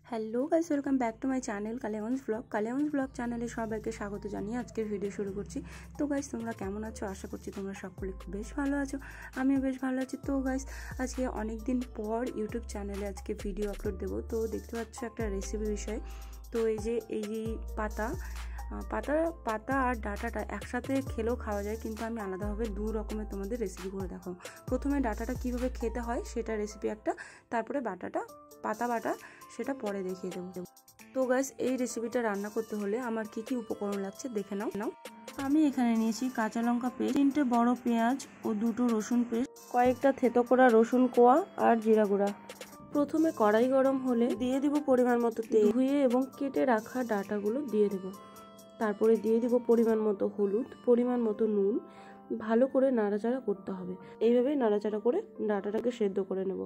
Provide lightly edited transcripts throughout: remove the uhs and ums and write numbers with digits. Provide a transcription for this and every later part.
Hello guys, welcome back to my channel কালেওয়ান্স blog চ্যানেলে সবাইকে স্বাগত জানিয়ে আজকের ভিডিও শুরু করছি। তো গাইস, তোমরা কেমন আছো? আশা করছি তোমরা সকলে বেশ ভালো আছো, আমিও বেশ ভালো আছি। তো গাইস, আজকে অনেক দিন পর ইউটিউব চ্যানেলে আজকে ভিডিও আপলোড দেবো। তো দেখতে পাচ্ছ একটা রেসিপি বিষয়। তো এই পাতা আর ডাটাটা একসাথে খেলেও খাওয়া যায়, কিন্তু আমি আলাদাভাবে দু রকমের তোমাদের রেসিপি করে দেখাবো। প্রথমে ডাটাটা কিভাবে খেতে হয় সেটা রেসিপি একটা, তারপরে পাতা বাটা সেটা পরে দেখিয়ে দেবো। তো গাইস, এই রেসিপিটা রান্না করতে হলে আমার কি কি উপকরণ লাগছে দেখে নাও। আমি এখানে নিয়েছি কাঁচা লঙ্কা পেস্ট, 3টে বড় পেঁয়াজ ও 2টো রসুন পেস্ট, কয়েকটা থেতো করা রসুন কোয়া আর জিরা গুঁড়া। প্রথমে কড়াই গরম হলে দিয়ে দিব পরিমাণ মতো তেল, ধুয়ে এবং কেটে রাখা ডাটাগুলো দিয়ে দেব। তারপরে দিয়ে দিব পরিমাণ মতো হলুদ, পরিমাণ মতো নুন। ভালো করে নাড়াচাড়া করতে হবে। এইভাবে নাড়াচাড়া করে ডাটাটাকে সেদ্ধ করে নেব।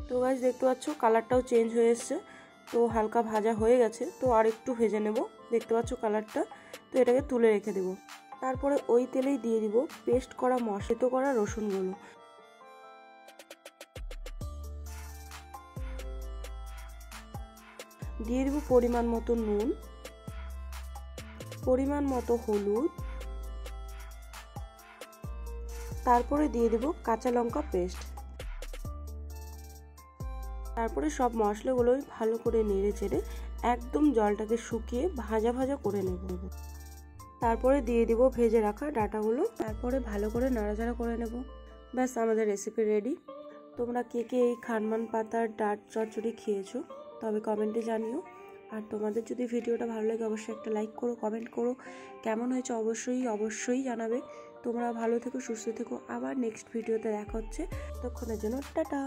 তো গাইস, দেখতে পাচ্ছ কালারটাও চেঞ্জ হয়ে এসছে। তো হালকা ভাজা হয়ে গেছে, তো আর একটু ভেজে নেব। দেখতে পাচ্ছ কালারটা। তো এটাকে তুলে রেখে দেব। তারপরে ওই তেলেই দিয়ে দিব পেস্ট করা থেতো করা রসুনগুলো। দিয়ে দিব পরিমাণ মতো নুন, পরিমাণ মতো হলুদ, তারপরে দিয়ে দেব কাঁচা লঙ্কা পেস্ট। তারপরে সব মশলাগুলোই ভালো করে নেড়ে চেড়ে একদম জলটাকে শুকিয়ে ভাজা ভাজা করে নেব। তারপরে দিয়ে দিব ভেজে রাখা ডাটাগুলো, তারপরে ভালো করে নাড়াচাড়া করে নেব। ব্যাস, আমাদের রেসিপি রেডি। তোমরা কে কে এই খানমান পাতার ডাঁট চচ্চড়ি খেয়েছো তবে কমেন্টে জানিও। আর তোমাদের যদি ভিডিওটা ভালো লাগে অবশ্যই একটা লাইক করো, কমেন্ট করো। কেমন হয়েছে অবশ্যই জানাবে। তোমরা ভালো থেকো, সুস্থ থেকো। আবার নেক্সট ভিডিওতে দেখা হচ্ছে। ততক্ষণের জন্য টাটা।